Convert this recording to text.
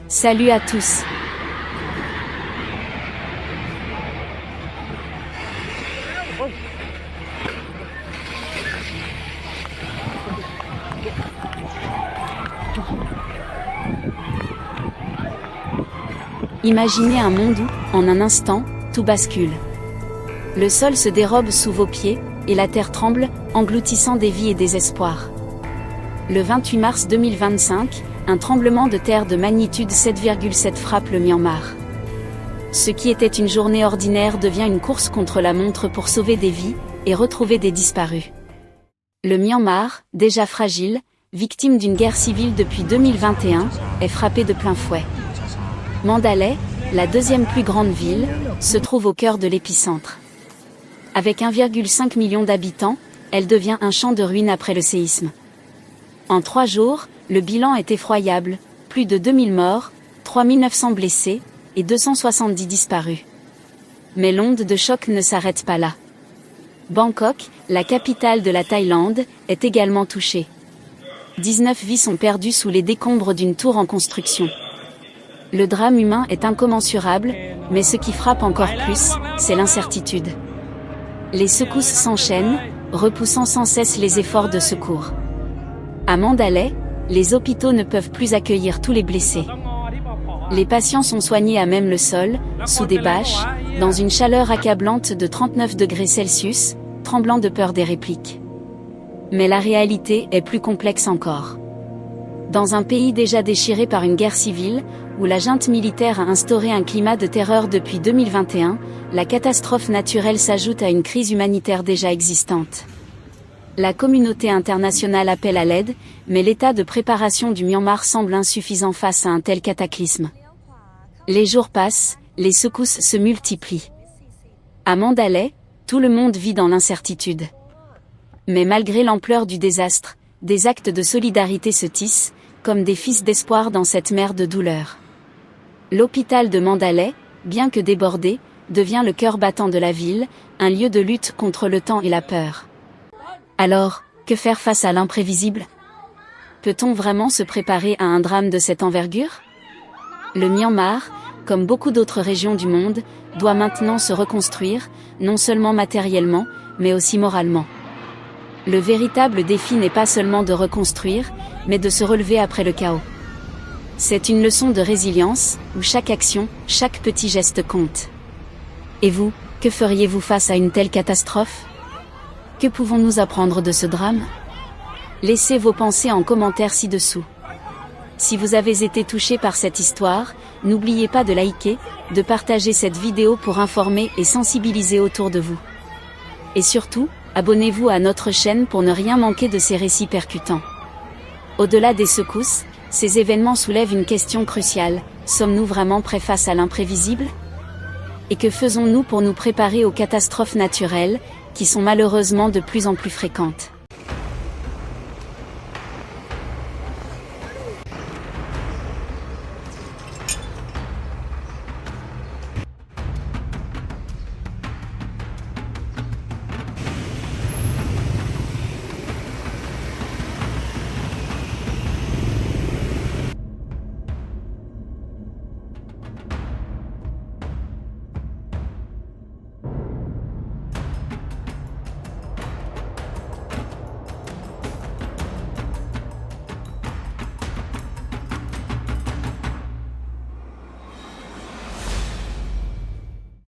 Salut à tous. Imaginez un monde où, en un instant, tout bascule. Le sol se dérobe sous vos pieds, et la terre tremble, engloutissant des vies et des espoirs. Le 28 mars 2025, un tremblement de terre de magnitude 7,7 frappe le Myanmar. Ce qui était une journée ordinaire devient une course contre la montre pour sauver des vies, et retrouver des disparus. Le Myanmar, déjà fragile, victime d'une guerre civile depuis 2021, est frappé de plein fouet. Mandalay, la deuxième plus grande ville, se trouve au cœur de l'épicentre. Avec 1,5 million d'habitants, elle devient un champ de ruines après le séisme. En 3 jours, le bilan est effroyable, plus de 2000 morts, 3900 blessés, et 270 disparus. Mais l'onde de choc ne s'arrête pas là. Bangkok, la capitale de la Thaïlande, est également touchée. 19 vies sont perdues sous les décombres d'une tour en construction. Le drame humain est incommensurable, mais ce qui frappe encore plus, c'est l'incertitude. Les secousses s'enchaînent, repoussant sans cesse les efforts de secours. À Mandalay, les hôpitaux ne peuvent plus accueillir tous les blessés. Les patients sont soignés à même le sol, sous des bâches, dans une chaleur accablante de 39 degrés Celsius, tremblant de peur des répliques. Mais la réalité est plus complexe encore. Dans un pays déjà déchiré par une guerre civile, où la junte militaire a instauré un climat de terreur depuis 2021, la catastrophe naturelle s'ajoute à une crise humanitaire déjà existante. La communauté internationale appelle à l'aide, mais l'état de préparation du Myanmar semble insuffisant face à un tel cataclysme. Les jours passent, les secousses se multiplient. À Mandalay, tout le monde vit dans l'incertitude. Mais malgré l'ampleur du désastre, des actes de solidarité se tissent, comme des fils d'espoir dans cette mer de douleur. L'hôpital de Mandalay, bien que débordé, devient le cœur battant de la ville, un lieu de lutte contre le temps et la peur. Alors, que faire face à l'imprévisible? Peut-on vraiment se préparer à un drame de cette envergure? Le Myanmar, comme beaucoup d'autres régions du monde, doit maintenant se reconstruire, non seulement matériellement, mais aussi moralement. Le véritable défi n'est pas seulement de reconstruire, mais de se relever après le chaos. C'est une leçon de résilience, où chaque action, chaque petit geste compte. Et vous, que feriez-vous face à une telle catastrophe? Que pouvons-nous apprendre de ce drame? Laissez vos pensées en commentaire ci-dessous. Si vous avez été touché par cette histoire, n'oubliez pas de liker, de partager cette vidéo pour informer et sensibiliser autour de vous. Et surtout, abonnez-vous à notre chaîne pour ne rien manquer de ces récits percutants. Au-delà des secousses, ces événements soulèvent une question cruciale: sommes-nous vraiment prêts face à l'imprévisible? Et que faisons-nous pour nous préparer aux catastrophes naturelles, qui sont malheureusement de plus en plus fréquentes?